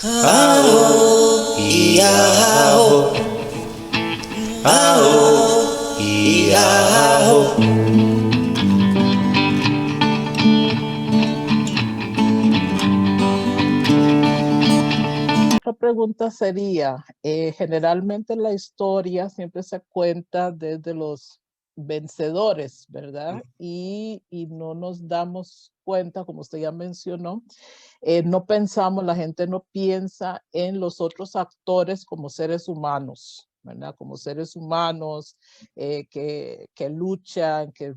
Aho, Iaho, Aho, Iaho. Otra pregunta sería, generalmente la historia siempre se cuenta desde los vencedores, ¿verdad? Y no nos damos cuenta, como usted ya mencionó, no pensamos, la gente no piensa en los otros actores como seres humanos, ¿verdad? Como seres humanos que luchan, que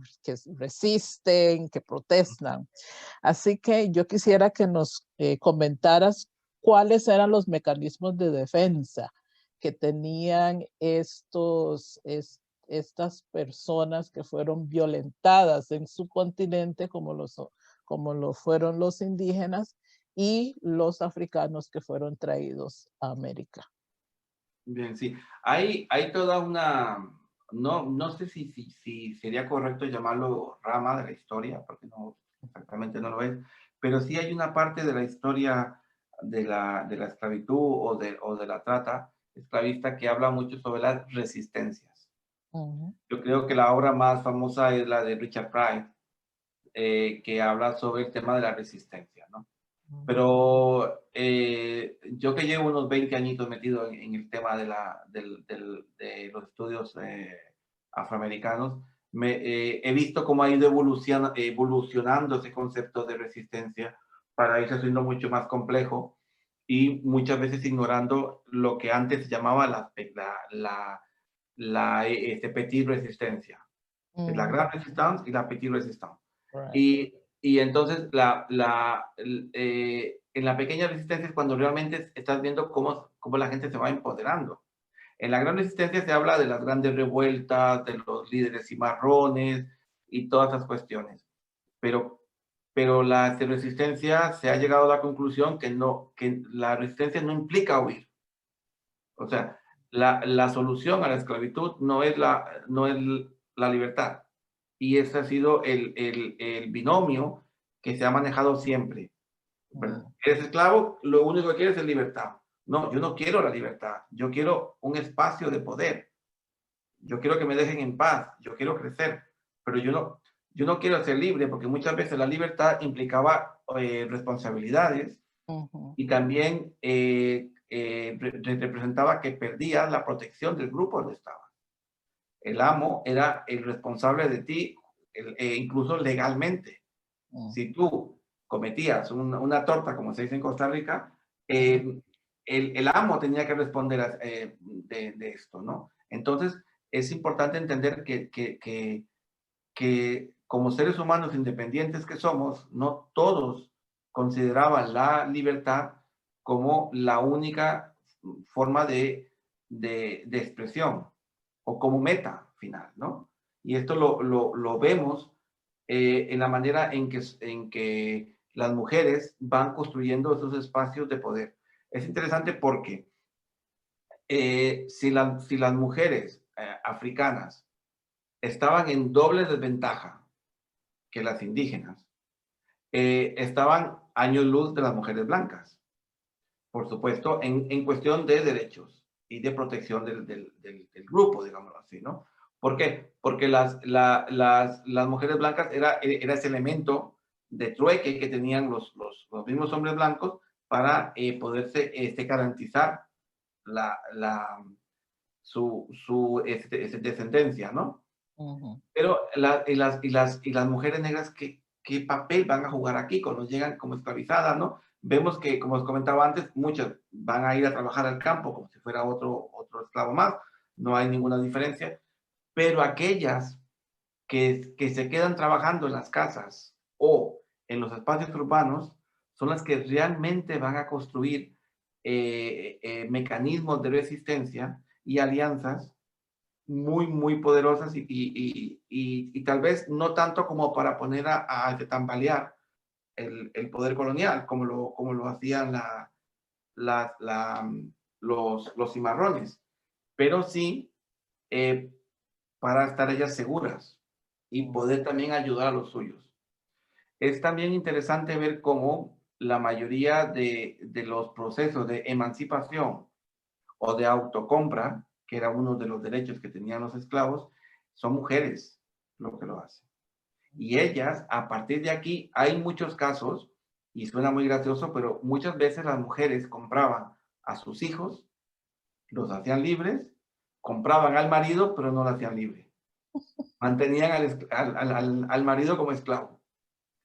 resisten, que protestan. Así que yo quisiera que nos comentaras cuáles eran los mecanismos de defensa que tenían estas personas que fueron violentadas en su continente, como lo fueron los indígenas y los africanos que fueron traídos a América. Bien, sí. Hay toda una, no sé si sería correcto llamarlo rama de la historia, porque no, exactamente no lo es, pero sí hay una parte de la historia de la esclavitud o de la trata esclavista que habla mucho sobre las resistencias. Ujú, Yo creo que la obra más famosa es la de Richard Price, que habla sobre el tema de la resistencia, ¿no? ujú, Pero yo que llevo unos 20 añitos metido en el tema de los estudios afroamericanos, he visto cómo ha ido evolucionando ese concepto de resistencia para irse haciendo mucho más complejo y muchas veces ignorando lo que antes se llamaba petite resistencia, la ujú, gran resistance y la petite resistance. right. Y entonces en la pequeña resistencia es cuando realmente estás viendo cómo la gente se va empoderando. En la gran resistencia se habla de las grandes revueltas, de los líderes cimarrones y todas esas cuestiones. Pero, pero la resistencia se ha llegado a la conclusión que la resistencia no implica huir. O sea, la solución a la esclavitud no es la libertad. Y ese ha sido el binomio que se ha manejado siempre. ¿Verdad? Mm, Eres esclavo, lo único que quieres es libertad. No, yo no quiero la libertad, yo quiero un espacio de poder. Yo quiero que me dejen en paz, yo quiero crecer, pero yo no quiero ser libre porque muchas veces la libertad implicaba responsabilidades ujú, y también representaba que perdías la protección del grupo donde estaba. El amo era el responsable de ti, incluso legalmente. mm, Si tú cometías una torta, como se dice en Costa Rica, ujú, el amo tenía que responder de esto, ¿no? Entonces, es importante entender que como seres humanos independientes que somos, no todos consideraban la libertad como la única forma de expresión o como meta final, ¿no? Y esto lo vemos en la manera en que las mujeres van construyendo esos espacios de poder. Es interesante porque si las mujeres africanas estaban en doble desventaja que las indígenas, estaban años luz de las mujeres blancas, por supuesto, en cuestión de derechos y de protección del grupo, digámoslo así, ¿no? ¿Por qué? Porque las mujeres blancas era ese elemento de trueque que tenían los mismos hombres blancos para poderse garantizar la, la, su descendencia, ¿no? ujú, Pero las mujeres negras, ¿qué papel van a jugar aquí cuando llegan como esclavizadas, ¿no? Vemos que, como os comentaba antes, muchas van a ir a trabajar al campo como si fuera otro esclavo más, no hay ninguna diferencia, pero aquellas que se quedan trabajando en las casas o en los espacios urbanos son las que realmente van a construir mecanismos de resistencia y alianzas muy, muy poderosas y tal vez no tanto como para poner a tambalear el poder colonial, como lo hacían la, la, los cimarrones, pero sí eh, para estar ellas seguras y mm, poder también ayudar a los suyos. Es también interesante ver cómo la mayoría de los procesos de emancipación o de autocompra, que era uno de los derechos que tenían los esclavos, son mujeres lo que lo hacen. Y ellas, a partir de aquí, hay muchos casos, y suena muy gracioso, pero muchas veces las mujeres compraban a sus hijos, los hacían libres, compraban al marido, pero no lo hacían libre. Mantenían al marido como esclavo.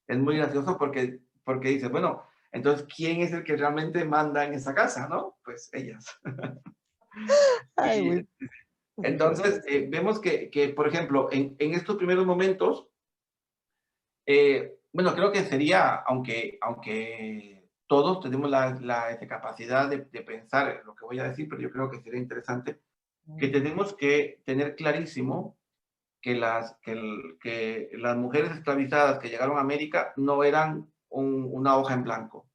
Es muy gracioso porque dice, bueno, entonces, ¿quién es el que realmente manda en esa casa, no? Pues ellas. Ay, Y, entonces, vemos que, por ejemplo, en estos primeros momentos, bueno, creo que sería, aunque todos tenemos la capacidad de pensar lo que voy a decir, pero yo creo que sería interesante que tenemos que tener clarísimo que que las mujeres esclavizadas que llegaron a América no eran una hoja en blanco,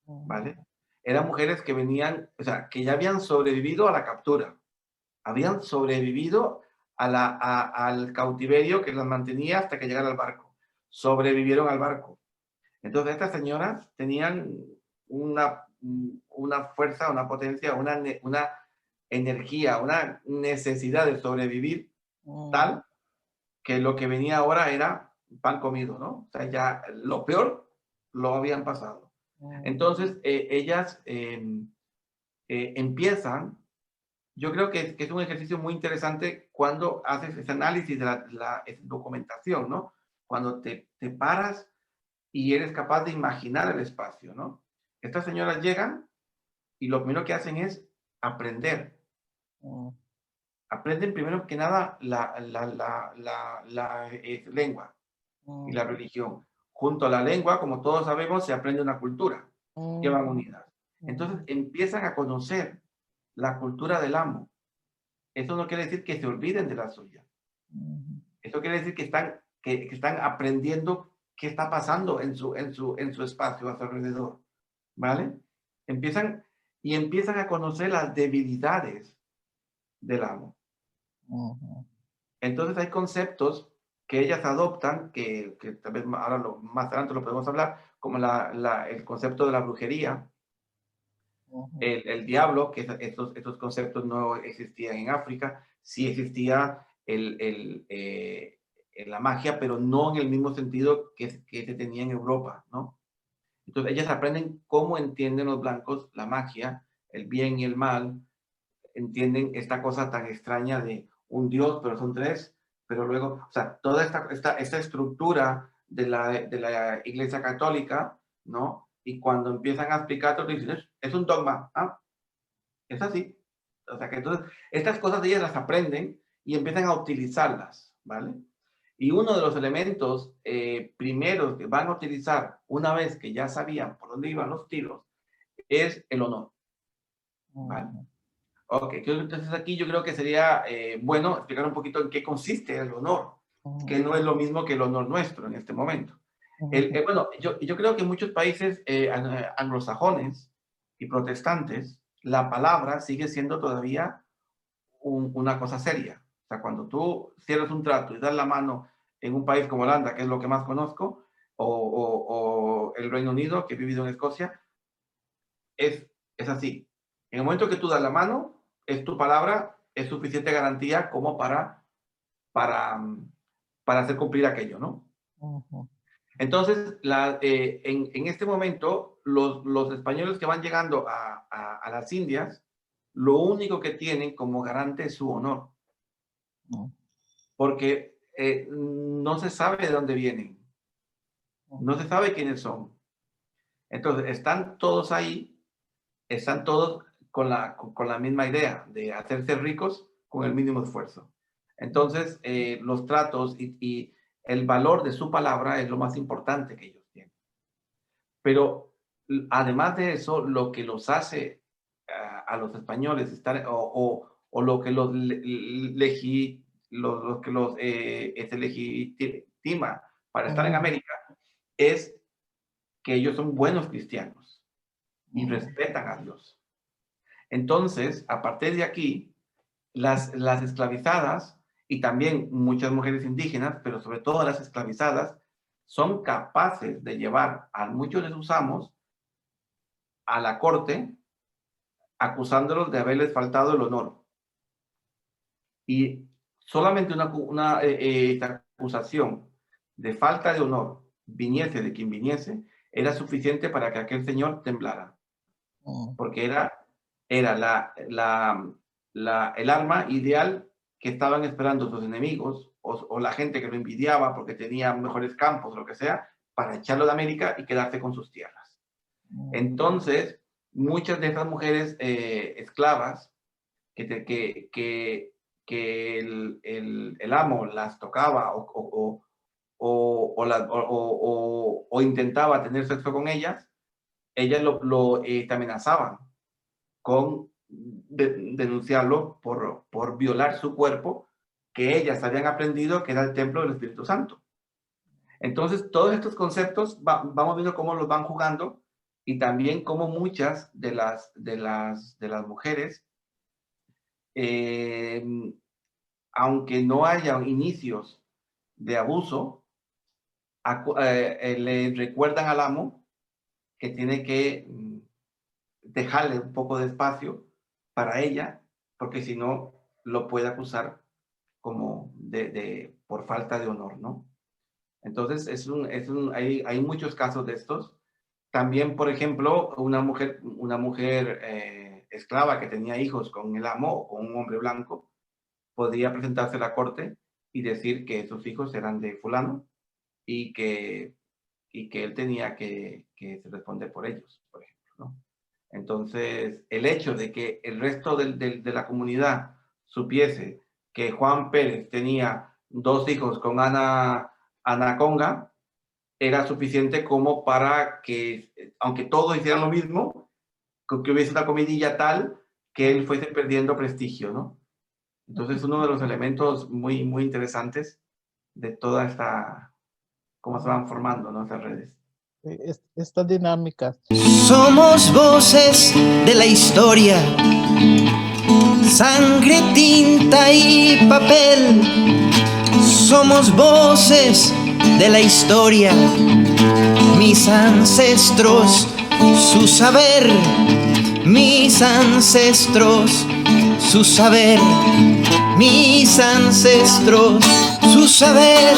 ¿vale? Eran mujeres que venían, o sea, que ya habían sobrevivido a la captura, habían sobrevivido al cautiverio que las mantenía hasta que llegara al barco. Sobrevivieron al barco. Entonces, estas señoras tenían una fuerza, una potencia, una energía, una necesidad de sobrevivir tal que lo que venía ahora era pan comido, ¿no? O sea, ya lo peor lo habían pasado. Entonces, ellas empiezan, yo creo que es un ejercicio muy interesante cuando haces ese análisis de la documentación, ¿no? Cuando te paras y eres capaz de imaginar el espacio, ¿no? Estas señoras llegan y lo primero que hacen es aprender. Aprenden primero que nada la lengua y la religión. Junto a la lengua, como todos sabemos, se aprende una cultura que van unidas. Entonces empiezan a conocer la cultura del amo. Eso no quiere decir que se olviden de la suya. Eso quiere decir que están aprendiendo qué está pasando en su espacio, a su alrededor. ¿Vale? Empiezan a conocer las debilidades del amo. Entonces hay conceptos que ellas adoptan, que tal vez ahora más adelante lo podemos hablar, como el concepto de la brujería, el diablo, que estos conceptos no existían en África, sí existía la magia, pero no en el mismo sentido que se tenía en Europa, ¿no? Entonces ellas aprenden cómo entienden los blancos la magia, el bien y el mal, entienden esta cosa tan extraña de un Dios, pero son tres, pero luego, o sea, toda esta estructura de la Iglesia Católica, ¿no? Y cuando empiezan a explicar, te dicen, es un dogma, ¿ah? Es así. O sea, que entonces, estas cosas ellas las aprenden y empiezan a utilizarlas, ¿vale? Y uno de los elementos primeros que van a utilizar una vez que ya sabían por dónde iban los tiros es el honor, ¿vale? Ok, entonces aquí yo creo que sería bueno explicar un poquito en qué consiste el honor, que no es lo mismo que el honor nuestro en este momento. Bueno, yo creo que en muchos países anglosajones y protestantes, la palabra sigue siendo todavía una cosa seria. O sea, cuando tú cierras un trato y das la mano en un país como Holanda, que es lo que más conozco, o el Reino Unido, que he vivido en Escocia, es así. En el momento que tú das la mano, es tu palabra, es suficiente garantía como para hacer cumplir aquello, ¿no? Entonces, en este momento, los españoles que van llegando a las Indias, lo único que tienen como garante es su honor. Porque no se sabe de dónde vienen. No se sabe quiénes son. Entonces, están todos ahí, están todos con la misma idea de hacerse ricos con el mínimo esfuerzo. Entonces, los tratos y el valor de su palabra es lo más importante que ellos tienen. Pero además de eso, lo que los hace a los españoles estar, o lo que los se legitima para estar en América es que ellos son buenos cristianos y respetan a Dios. Entonces, a partir de aquí, las esclavizadas y también muchas mujeres indígenas, pero sobre todo las esclavizadas, son capaces de llevar a muchos de sus amos a la corte acusándolos de haberles faltado el honor. Y solamente una acusación de falta de honor, viniese de quien viniese, era suficiente para que aquel señor temblara. Porque era el arma ideal que estaban esperando sus enemigos o la gente que lo envidiaba porque tenía mejores campos, lo que sea, para echarlo de América y quedarse con sus tierras. Entonces, muchas de esas mujeres esclavas que el amo las tocaba o intentaba tener sexo con ellas te amenazaban con denunciarlo por violar su cuerpo, que ellas habían aprendido que era el templo del Espíritu Santo. Entonces, todos estos conceptos vamos viendo cómo los van jugando y también cómo muchas de las mujeres, aunque no haya inicios de abuso, le recuerdan al amo que tiene que dejarle un poco de espacio para ella, porque si no, lo puede acusar como por falta de honor, ¿no? Entonces, hay muchos casos de estos. También, por ejemplo, una mujer esclava que tenía hijos con el amo o con un hombre blanco, podría presentarse a la corte y decir que sus hijos eran de fulano y que él tenía que responder por ellos, por ejemplo, ¿no? Entonces, el hecho de que el resto de la comunidad supiese que Juan Pérez tenía 2 hijos con Ana Conga, era suficiente como para que, aunque todos hicieran lo mismo, que hubiese una comidilla tal que él fuese perdiendo prestigio, ¿no? Entonces, uno de los elementos muy, muy interesantes de toda esta, cómo se van formando, ¿no?, esas redes. Esta dinámica. Somos voces de la historia, sangre, tinta y papel. Somos voces de la historia, mis ancestros, su saber, mis ancestros, su saber, mis ancestros, su saber.